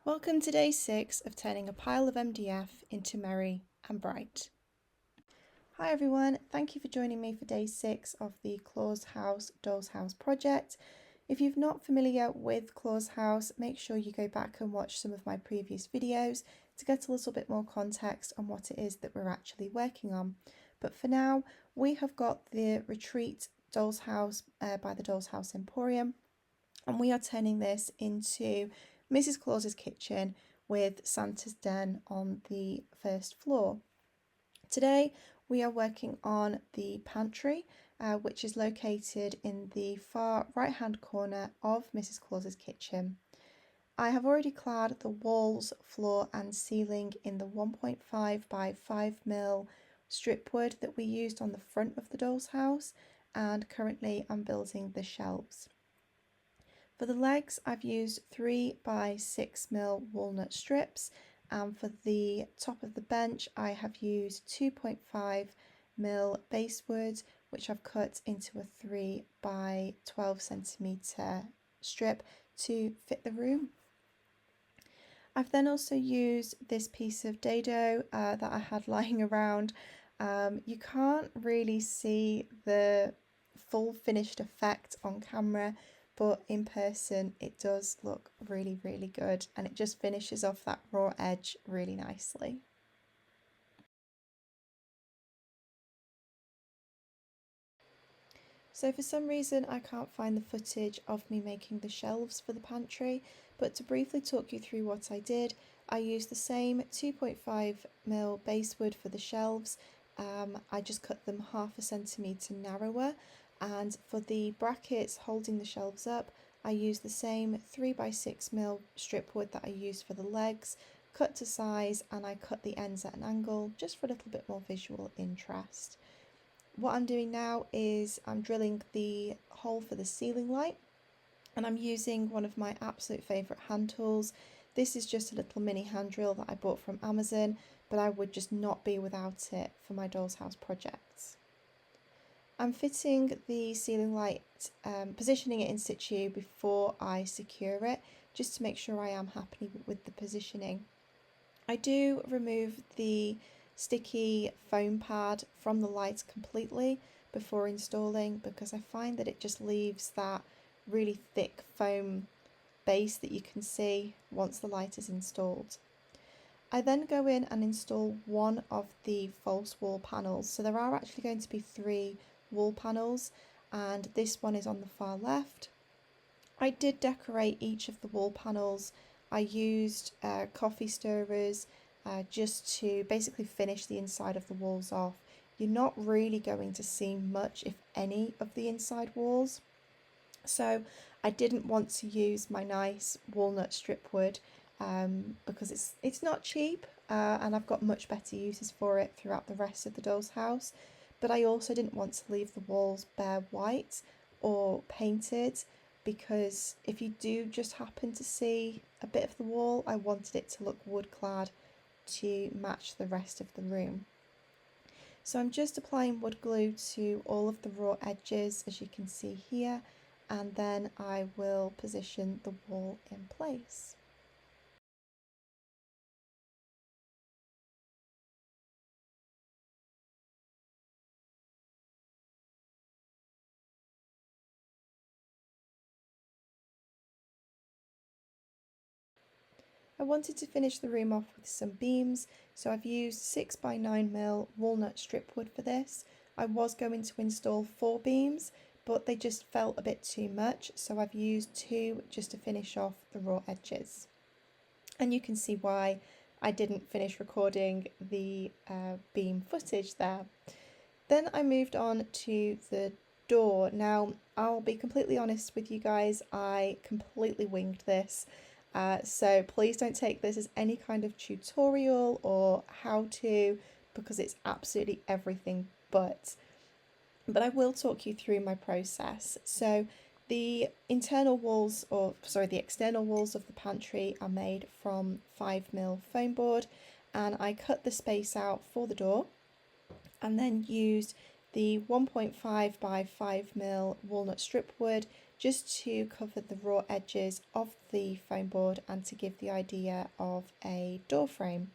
Welcome to day 6 of turning a pile of MDF into merry and bright. Hi everyone, thank you for joining me for day 6 of the Claushaus Dollhouse project. If you're not familiar with Claushaus, make sure you go back and watch some of my previous videos to get a little bit more context on what it is that we're actually working on. But for now, we have got the Retreat Doll's House by the Doll's House Emporium, and we are turning this into Mrs Claus's kitchen with Santa's den on the first floor. Today we are working on the pantry, which is located in the far right hand corner of Mrs Claus's kitchen. I have already clad the walls, floor and ceiling in the 1.5 by 5mm strip wood that we used on the front of the doll's house, and currently I'm building the shelves. For the legs, I've used 3 by 6mm walnut strips, and for the top of the bench, I have used 2.5mm basswood, which I've cut into a 3 by 12cm strip to fit the room. I've then also used this piece of dado that I had lying around. You can't really see the full finished effect on camera, but in person it does look really good, and it just finishes off that raw edge really nicely. So for some reason I can't find the footage of me making the shelves for the pantry, but to briefly talk you through what I did, I used the same 2.5mm basswood for the shelves. I just cut them 1/2 centimetre narrower, and for the brackets holding the shelves up, I used the same 3 by 6mm strip wood that I used for the legs, cut to size, and I cut the ends at an angle just for a little bit more visual interest. What I'm doing now is I'm drilling the hole for the ceiling light, and I'm using one of my absolute favourite hand tools. This is just a little mini hand drill that I bought from Amazon, but I would just not be without it for my doll's house projects. I'm fitting the ceiling light, positioning it in situ before I secure it, just to make sure I am happy with the positioning. I do remove the sticky foam pad from the light completely before installing, because I find that it just leaves that really thick foam base that you can see once the light is installed. I then go in and install one of the false wall panels. So there are actually going to be 3 wall panels, and this one is on the far left. I did decorate each of the wall panels. I used coffee stirrers just to basically finish the inside of the walls off. You're not really going to see much, if any, of the inside walls. So I didn't want to use my nice walnut strip wood because it's not cheap, and I've got much better uses for it throughout the rest of the doll's house. But I also didn't want to leave the walls bare white or painted, because if you do just happen to see a bit of the wall, I wanted it to look wood clad to match the rest of the room. So I'm just applying wood glue to all of the raw edges, as you can see here, and then I will position the wall in place. I wanted to finish the room off with some beams, so I've used 6 by 9mm walnut strip wood for this. I was going to install 4 beams, but they just felt a bit too much, so I've used 2 just to finish off the raw edges. And you can see why I didn't finish recording the beam footage there. Then I moved on to the door. Now, I'll be completely honest with you guys, I completely winged this. So please don't take this as any kind of tutorial or how to, because it's absolutely everything but I will talk you through my process. So the external walls of the pantry are made from 5mm foam board, and I cut the space out for the door and then used the 1.5 by 5mm walnut strip wood just to cover the raw edges of the foam board and to give the idea of a door frame.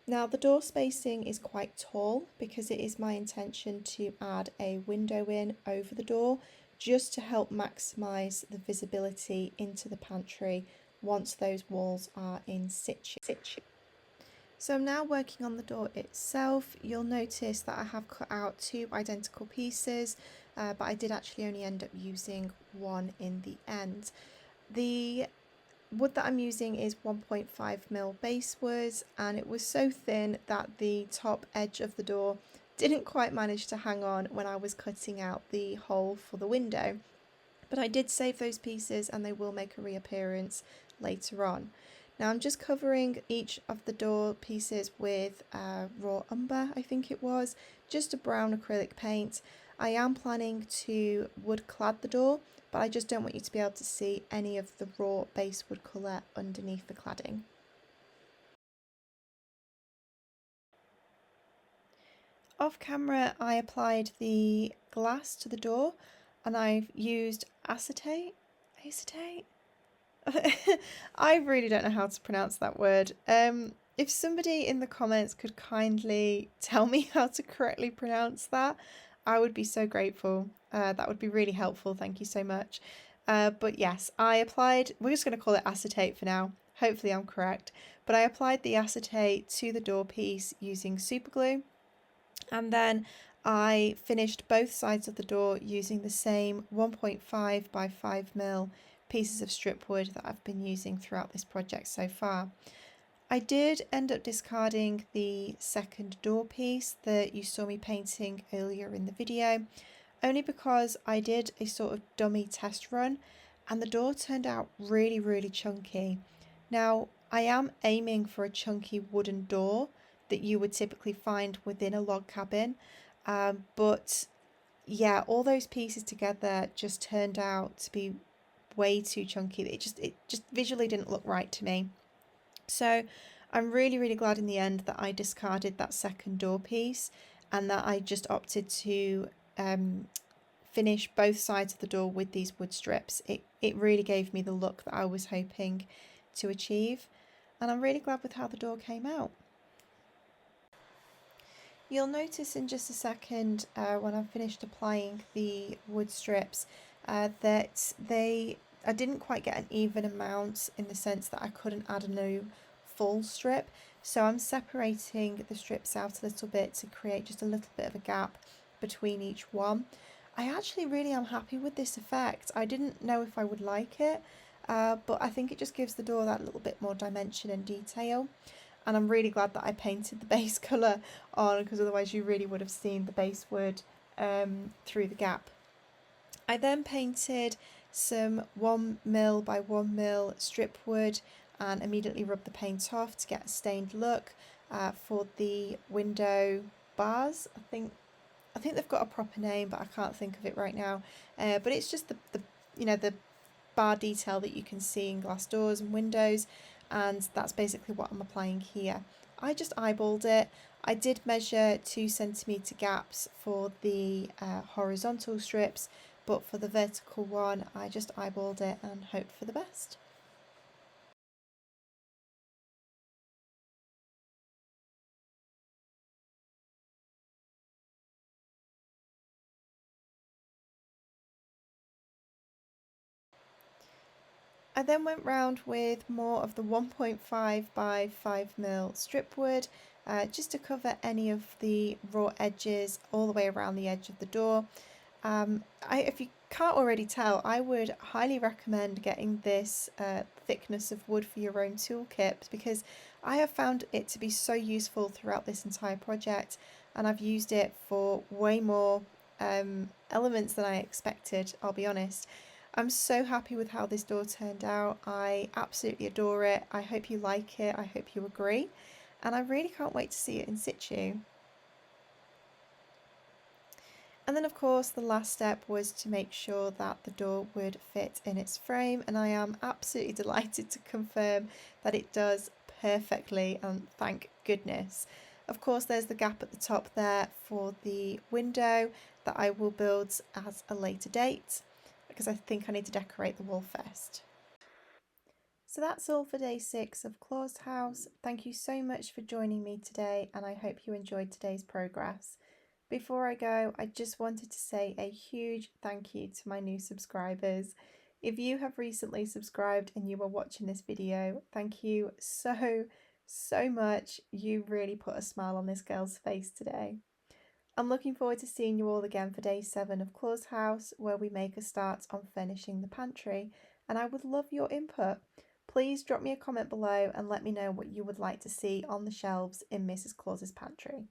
Now the door spacing is quite tall because it is my intention to add a window in over the door just to help maximise the visibility into the pantry once those walls are in situ. So I'm now working on the door itself. You'll notice that I have cut out two identical pieces, but I did actually only end up using one in the end. The wood that I'm using is 1.5mm basswood, and it was so thin that the top edge of the door didn't quite manage to hang on when I was cutting out the hole for the window. But I did save those pieces and they will make a reappearance later on. Now I'm just covering each of the door pieces with raw umber, I think it was, just a brown acrylic paint. I am planning to wood clad the door, but I just don't want you to be able to see any of the raw basswood colour underneath the cladding. Off camera I applied the glass to the door and I've used acetate? I really don't know how to pronounce that word. If somebody in the comments could kindly tell me how to correctly pronounce that, I would be so grateful. That would be really helpful. Thank you so much. But yes, I applied, we're just going to call it acetate for now. Hopefully I'm correct. But I applied the acetate to the door piece using super glue. And then I finished both sides of the door using the same 1.5 by 5mm pieces of strip wood that I've been using throughout this project so far. I did end up discarding the second door piece that you saw me painting earlier in the video, only because I did a sort of dummy test run and the door turned out really chunky. Now I am aiming for a chunky wooden door that you would typically find within a log cabin, but yeah, all those pieces together just turned out to be way too chunky. It just visually didn't look right to me. So I'm really glad in the end that I discarded that second door piece and that I just opted to finish both sides of the door with these wood strips. It really gave me the look that I was hoping to achieve, and I'm really glad with how the door came out. You'll notice in just a second when I've finished applying the wood strips that I didn't quite get an even amount, in the sense that I couldn't add a new full strip. So I'm separating the strips out a little bit to create just a little bit of a gap between each one. I actually really am happy with this effect. I didn't know if I would like it, but I think it just gives the door that little bit more dimension and detail. And I'm really glad that I painted the base colour on, because otherwise you really would have seen the basswood through the gap. I then painted some 1mm by 1mm strip wood and immediately rubbed the paint off to get a stained look for the window bars. I think they've got a proper name, but I can't think of it right now. But it's just the bar detail that you can see in glass doors and windows, and that's basically what I'm applying here. I just eyeballed it. I did measure 2cm gaps for the horizontal strips, but for the vertical one I just eyeballed it and hoped for the best. I then went round with more of the 1.5 by 5mm strip wood just to cover any of the raw edges all the way around the edge of the door. If you can't already tell, I would highly recommend getting this thickness of wood for your own toolkit, because I have found it to be so useful throughout this entire project, and I've used it for way more elements than I expected, I'll be honest. I'm so happy with how this door turned out. I absolutely adore it. I hope you like it. I hope you agree. And I really can't wait to see it in situ. And then of course the last step was to make sure that the door would fit in its frame, and I am absolutely delighted to confirm that it does perfectly, and thank goodness. Of course there's the gap at the top there for the window that I will build at a later date. because I think I need to decorate the wall first. So that's all for day 6 of Claus House. Thank you so much for joining me today, and I hope you enjoyed today's progress. Before I go, I just wanted to say a huge thank you to my new subscribers. If you have recently subscribed and you are watching this video, thank you so much. You really put a smile on this girl's face today. I'm looking forward to seeing you all again for day 7 of Claus House, where we make a start on furnishing the pantry, and I would love your input. Please drop me a comment below and let me know what you would like to see on the shelves in Mrs Claus's pantry.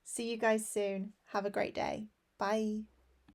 See you guys soon. Have a great day. Bye.